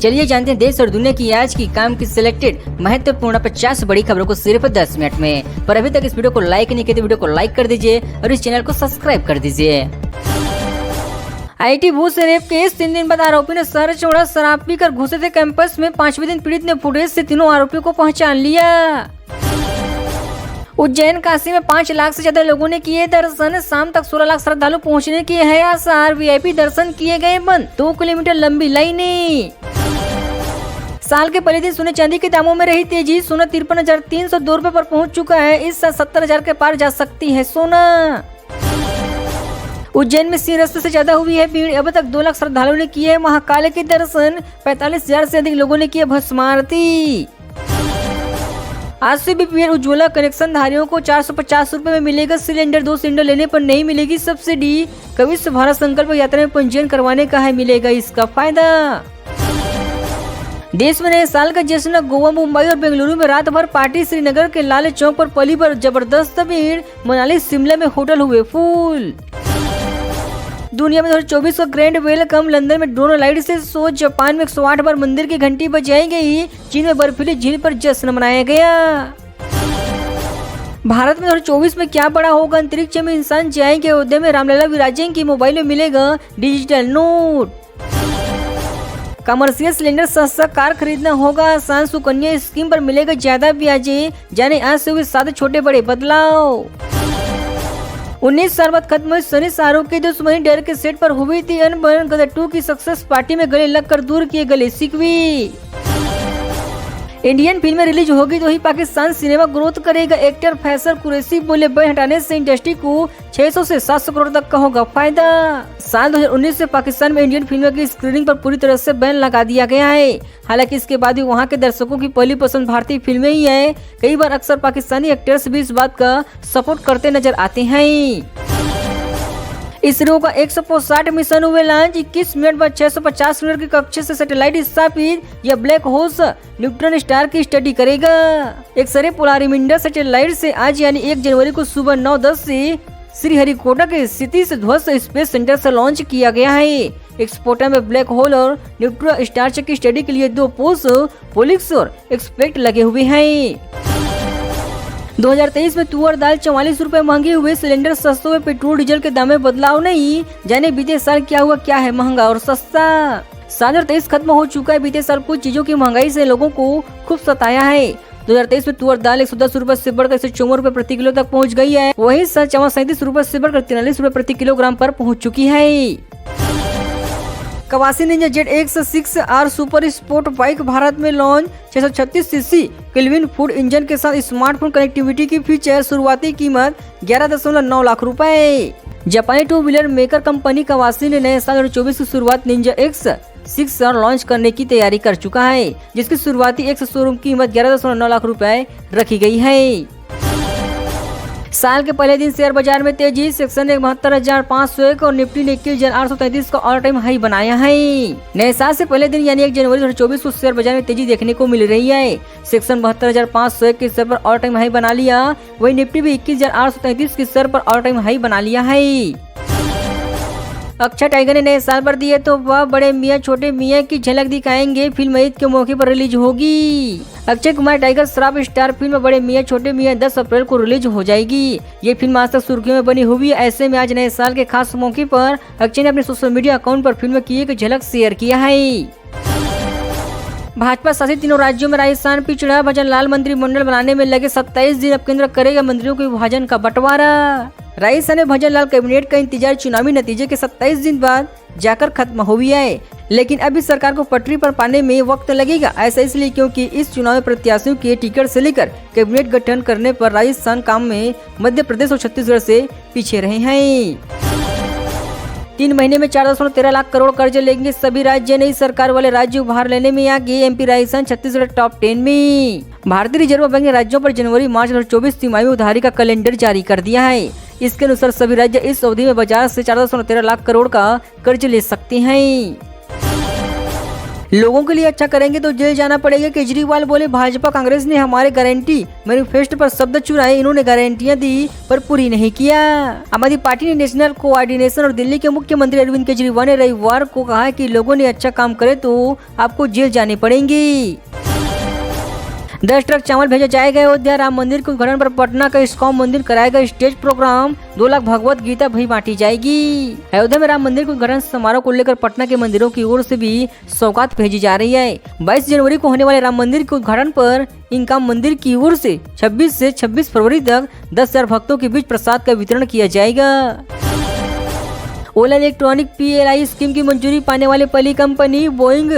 चलिए जानते हैं देश और दुनिया की आज की काम की सिलेक्टेड महत्वपूर्ण 50 बड़ी खबरों को सिर्फ 10 मिनट में। पर अभी तक इस वीडियो को लाइक नहीं किया तो वीडियो को लाइक कर दीजिए और इस चैनल को सब्सक्राइब कर दीजिए। IT भूत से रेप केस 3 दिन बाद आरोपी ने सर छोड़ा। शराब पीकर घुसे थे कैंपस में। 5वें दिन पीड़ित ने फुटेज से तीनों आरोपियों को पहचान लिया। उज्जैन काशी में 5 लाख से ज्यादा लोगों ने किए दर्शन। शाम तक 16 लाख श्रद्धालु पहुंचने के है आसार। VIP दर्शन किए गए बंद। 2 किलोमीटर लंबी लाइनें। साल के पहले दिन सोने चांदी के दामों में रही तेजी। सोना 53,302 रुपए पर पहुंच चुका है। इस साल 70,000 के पार जा सकती है सोना। उज्जैन में सिंह रास्ते से ज्यादा हुई है भीड़। अब तक 2 लाख श्रद्धालुओं ने किए महाकाल के दर्शन। 45,000 से अधिक लोगों ने किए भस्म आरती। आज से BPL उज्ज्वला कनेक्शन धारियों को 450 रुपए में मिलेगा सिलेंडर। 2 सिलेंडर लेने पर नहीं मिलेगी सब्सिडी। कविश्व भारत संकल्प यात्रा में पंजीयन करवाने का है मिलेगा इसका फायदा। देश में नए साल का जश्न। गोवा, मुंबई और बेंगलुरु में रात भर पार्टी। श्रीनगर के लाल चौक पर पली पर जबरदस्त भीड़। मनाली, शिमला में होटल हुए फुल। दुनिया में 2024 का ग्रैंड वेलकम। लंदन में ड्रोन लाइट से शो। जापान में 108 बार मंदिर की घंटी बजाई गई। चीन में बर्फीली झील पर जश्न मनाया गया। भारत में 2024 में क्या बड़ा होगा। अंतरिक्ष में इंसान जाएंगे। अयोध्या में रामलला विराजेंगे। मोबाइल में मिलेगा डिजिटल नोट। कमर्शियल सिलेंडर सस्ता। कार खरीदना होगा आसान। सुकन्या स्कीम पर मिलेगा ज्यादा ब्याजें। जाने आज से हुए 7 छोटे बड़े बदलाव। 19 साल बाद खत्म हुई सनी शाहरुख की दुश्मनी। डर के सेट पर हुई थी अनबन। गदर 2 की सक्सेस पार्टी में गले लगकर दूर किए गले शिकवी। इंडियन फिल्में रिलीज होगी तो ही पाकिस्तान सिनेमा ग्रोथ करेगा। एक्टर फैसल कुरैशी बोले बैन हटाने से इंडस्ट्री को 600 से 700 करोड़ तक का होगा फायदा। साल 2019 से पाकिस्तान में इंडियन फिल्मों की स्क्रीनिंग पर पूरी तरह से बैन लगा दिया गया है। हालांकि इसके बाद भी वहां के दर्शकों की पहली पसंद भारतीय फिल्में ही है। कई बार अक्सर पाकिस्तानी एक्टर्स भी इस बात का सपोर्ट करते नजर आते हैं। इसरो का 160 मिशन हुए लॉन्च। 21 मिनट बाद 650 मिनट की कक्षा से सैटेलाइट स्थापित। यह ब्लैक होल्स न्यूट्रॉन स्टार की स्टडी करेगा। एक्सरे पोलारिमीटर सैटेलाइट से आज यानी 1 जनवरी को सुबह 9:10 से श्रीहरिकोटा के सतीश धवन स्पेस सेंटर से लॉन्च किया गया है। एक्सपोर्टर में ब्लैक होल और न्यूट्रॉन स्टार की स्टडी के लिए 2 पोस्ट पोलिक्स और एक्सपेक्ट लगे हुए हैं। 2023 में तुअर दाल 44 रुपए महंगी हुए। सिलेंडर सस्ते हुए। पेट्रोल डीजल के दाम में बदलाव नहीं। जाने बीते साल क्या हुआ, क्या है महंगा और सस्ता। साल 2023 खत्म हो चुका है। बीते साल कुछ चीजों की महंगाई से लोगों को खूब सताया है। 2023 में तुअर दाल 110 रुपए से बढ़कर 154 रुपए प्रति किलो तक पहुंच गई है। वहीं साल 37 रुपए से बढ़कर 43 रुपए प्रति किलोग्राम पर पहुंच चुकी है। Kawasaki ninja ZX6R super sport bike Bharat में लॉन्च। 636 सीसी केल्विन फूड इंजन के साथ स्मार्टफोन कनेक्टिविटी की फीचर। शुरुआती कीमत 11.9 लाख रुपए। जापानी 2 व्हीलर मेकर कंपनी कवासी ने नए साल 2024 की शुरुआत निंजा X6R लॉन्च करने की तैयारी कर चुका है, जिसकी शुरुआती X शोरूम कीमत 11.9 लाख रुपए रखी गई है। साल के पहले दिन शेयर बाजार में तेजी। सेक्शन ने 72,501 और निफ्टी ने 21,833 का ऑल टाइम हाई बनाया है। नए साल से पहले दिन यानी 1 जनवरी 2024 को शेयर बाजार में तेजी देखने को मिल रही है। सेक्शन 72,501 के स्तर पर ऑल टाइम हाई बना लिया। वही निफ्टी भी 21,833 के स्तर पर ऑल टाइम हाई बना लिया है। अक्षय टाइगर ने नए साल पर दिए तो वह बड़े मियाँ छोटे मियाँ की झलक दिखाएंगे। फिल्म ईद के मौके पर रिलीज होगी। Akshay Kumar tiger Shroff star film बड़े मियाँ छोटे मियाँ 10 अप्रैल को रिलीज हो जाएगी। ये फिल्म आज तक सुर्खियों में बनी हुई है। ऐसे में आज नए साल के खास मौके पर अक्षय ने अपने सोशल मीडिया अकाउंट पर फिल्म की एक झलक शेयर किया है। भाजपा शासित तीनों राज्यों में राजस्थान पिछड़ा। भजनलाल मंत्रिमंडल बनाने में लगे 27 दिन। अब केंद्र करेगा मंत्रियों के विभाजन का बंटवारा। राजस्थान में भजनलाल कैबिनेट का इंतजार चुनावी नतीजे के 27 दिन बाद जाकर खत्म हो गया है। लेकिन अभी सरकार को पटरी पर पाने में वक्त लगेगा। ऐसा इसलिए क्योंकि इस चुनाव में प्रत्याशियों के टिकट से लेकर कैबिनेट गठन करने पर राजस्थान काम में मध्य प्रदेश और छत्तीसगढ़ से पीछे रहे हैं। 3 महीने में 4.13 लाख करोड़ कर्ज लेंगे सभी राज्य। नई सरकार वाले राज्य उभार लेने में आगे। MP, राजस्थान, छत्तीसगढ़ टॉप 10 में। भारतीय रिजर्व बैंक ने राज्यों पर जनवरी-मार्च 2024 तिमाही उधारी का कैलेंडर जारी कर दिया है। इसके अनुसार सभी राज्य इस अवधि में बाजार से 4.13 लाख करोड़ का कर्ज ले सकते हैं। लोगों के लिए अच्छा करेंगे तो जेल जाना पड़ेगा, केजरीवाल बोले। भाजपा कांग्रेस ने हमारे गारंटी मैनिफेस्टो पर शब्द चुराए, इन्होंने गारंटियां दी पर पूरी नहीं किया। आम आदमी पार्टी ने नेशनल कोऑर्डिनेशन और दिल्ली के मुख्यमंत्री अरविंद केजरीवाल ने रविवार को कहा कि लोगों ने अच्छा काम करे तो आपको जेल जाने पड़ेंगे। 10 ट्रक चावल भेजा जाएगा अयोध्या। राम मंदिर के उद्घाटन पर पटना का इस्कॉन मंदिर कराएगा स्टेज प्रोग्राम। 2 लाख भगवत गीता भी बांटी जाएगी। अयोध्या में राम मंदिर के उद्घाटन समारोह को लेकर पटना के मंदिरों की ओर से भी सौगात भेजी जा रही है। 22 जनवरी को होने वाले राम मंदिर के उद्घाटन पर इंकाम मंदिर की ओर से 26 से 26 फरवरी तक 10,000 भक्तों के बीच प्रसाद का वितरण किया जाएगा। ओला इलेक्ट्रॉनिक PLI स्कीम की मंजूरी पाने वाले पहली कंपनी बोइंग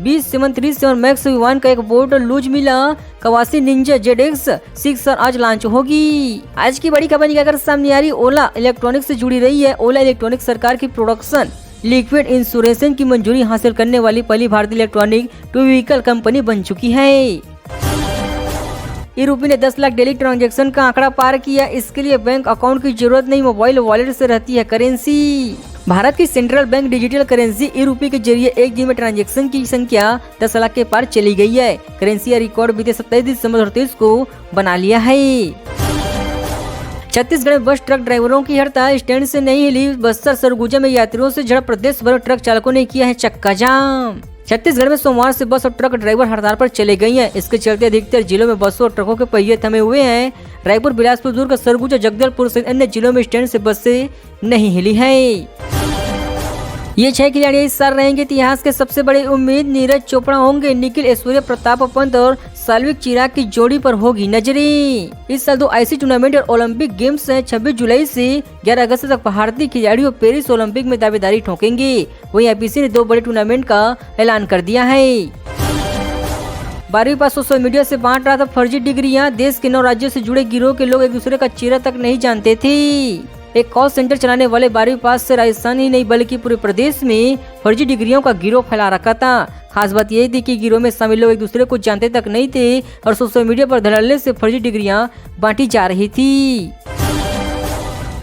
B737 मैक्स विमान का एक बोट लूज मिला। कवासी निंजा ZX 6 आज लॉन्च होगी। आज की बड़ी खबर निकलकर सामने आ रही ओला इलेक्ट्रॉनिक्स से जुड़ी रही है। ओला इलेक्ट्रॉनिक्स सरकार की प्रोडक्शन लिक्विड इंश्योरेंस की मंजूरी हासिल करने वाली पहली भारतीय इलेक्ट्रॉनिक 2 व्हीकल कंपनी बन चुकी है। यूपी ने 10 लाख डेली ट्रांजैक्शन का आंकड़ा पार किया। इसके लिए बैंक अकाउंट की जरूरत नहीं, मोबाइल वॉलेट से रहती है करेंसी। भारत की central bank digital currency UP के जरिए एक दिन में ट्रांजैक्शन की संख्या 10 लाख के पार चली गई है। करेंसी का रिकॉर्ड बीते 27 दिसंबर 2023 को बना लिया है। छत्तीसगढ़ में बस ट्रक ड्राइवरों की हड़ताल, स्टैंड से नहीं हिली। बस्तर सरगुजा में यात्रियों से झड़प, प्रदेश भर में ट्रक चालकों ने किया है चक्का जाम। छत्तीसगढ़ में सोमवार से बस और ट्रक ड्राइवर हड़ताल पर चले गए हैं। इसके चलते अधिकतर जिलों में बसों और ट्रकों के पहिए थमे हुए हैं। रायपुर, बिलासपुर, दुर्ग, सरगुजा, जगदलपुर सहित अन्य जिलों में स्टैंड से बसें नहीं हिली है। ये 6 खिलाड़ी इस साल रहेंगे इतिहास के सबसे बड़े उम्मीद। नीरज चोपड़ा होंगे। निखिल, ऐश्वर्या प्रताप पंत और साल्विक चिराग की जोड़ी पर होगी नजरें। इस साल 2 IC टूर्नामेंट और ओलंपिक गेम्स हैं। 26 जुलाई से 11 अगस्त तक भारतीय खिलाड़ियों पेरिस ओलंपिक में दावेदारी ठोकेंगे। वहीं IPC ने 2 बड़े टूर्नामेंट का ऐलान कर दिया है। 12वीं पास सोशल मीडिया से बांट रहा था फर्जी डिग्रियां। देश के 9 राज्यों से जुड़े गिरोह के लोग एक दूसरे का चेहरा तक नहीं जानते थे। एक कॉल सेंटर चलाने वाले 12वीं पास से राजस्थान ही नहीं बल्कि पूरे प्रदेश में फर्जी डिग्रियों का गिरोह फैला रखा था। खास बात यह थी कि गिरोह में शामिल लोग एक दूसरे को जानते तक नहीं थे और सोशल मीडिया पर धड़ल्ले से फर्जी डिग्रियां बांटी जा रही थी।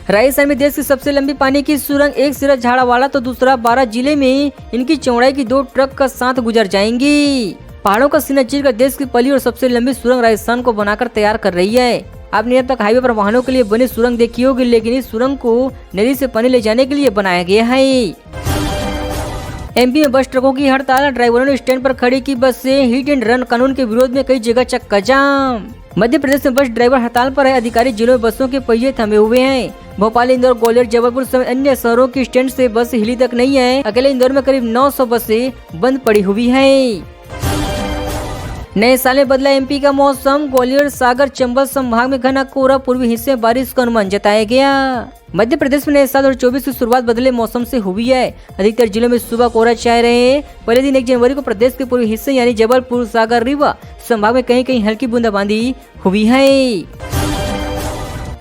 राजस्थान में देश की सबसे लंबी पानी की सुरंग, एक सिरा झाड़ावाड़ा तो दूसरा 12 जिले में इनकी चौड़ाई की 2 ट्रक का साथ गुजर जाएंगी। पहाड़ों का सीना चीर कर देश की पहली और सबसे लंबी सुरंग राजस्थान को बनाकर तैयार कर रही है। आपने अब तक हाईवे पर वाहनों के लिए बनी सुरंग देखी होगी, लेकिन इस सुरंग को नदी से पानी ले जाने के लिए बनाया गया है। MP में बस ट्रकों की हड़ताल, ड्राइवरों ने स्टैंड पर खड़ी की बस से। हिट एंड रन कानून के विरोध में कई जगह चक्का जाम। मध्य प्रदेश में बस ड्राइवर हड़ताल पर है। अधिकारी जिलों में बसों के पहिए थमे हुए हैं। भोपाल, इंदौर, ग्वालियर, जबलपुर समेत अन्य शहरों की स्टैंड से बस हिली तक नहीं है। अकेले इंदौर में करीब 900 बसें बंद पड़ी हुई है। नए साल में बदला MP का मौसम। ग्वालियर, सागर, चंबल संभाग में घना कोहरा, पूर्वी हिस्से में बारिश का अनुमान जताया गया। मध्य प्रदेश में नए साल 2024 की शुरुआत बदले मौसम से हुई है। अधिकतर जिलों में सुबह कोहरा छाए रहे। पहले दिन 1 जनवरी को प्रदेश के पूर्वी हिस्से यानी जबलपुर, सागर, रीवा संभाग में कहीं कहीं हल्की बूंदाबांदी हुई है।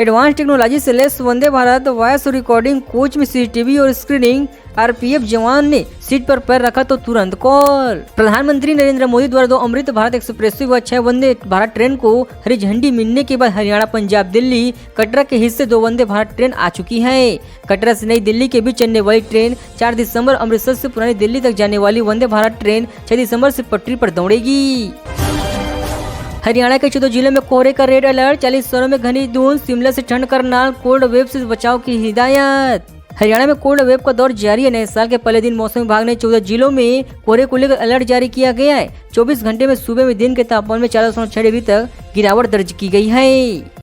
एडवांस टेक्नोलॉजी से less Vande Bharat voice recording coach में CCTV और स्क्रीनिंग। RPF जवान ने सीट पर पैर रखा तो तुरंत कॉल। प्रधानमंत्री नरेंद्र मोदी द्वारा 2 अमृत भारत एक्सप्रेस व 6 वंदे भारत ट्रेन को हरी झंडी मिलने के बाद हरियाणा, पंजाब, दिल्ली, कटरा के हिस्से 2 वंदे भारत ट्रेन आ चुकी है। कटरा से नई दिल्ली के बीच चलने वाली ट्रेन 4 दिसंबर, अमृतसर से पुरानी दिल्ली तक जाने वाली वंदे भारत ट्रेन 6 दिसंबर से पटरी पर दौड़ेगी। हरियाणा के 14 जिलों में कोहरे का रेड अलर्ट। 40 शहरों में घनी धुंध। शिमला से ठंड करनाल, कोल्ड वेव से बचाव की हिदायत। हरियाणा में कोल्ड वेव का दौर जारी है। नए साल के पहले दिन मौसम विभाग ने 14 जिलों में कोहरे को लेकर अलर्ट जारी किया गया है। 24 घंटे में सुबह में दिन के तापमान में 4.6 डिग्री तक गिरावट दर्ज की गई है।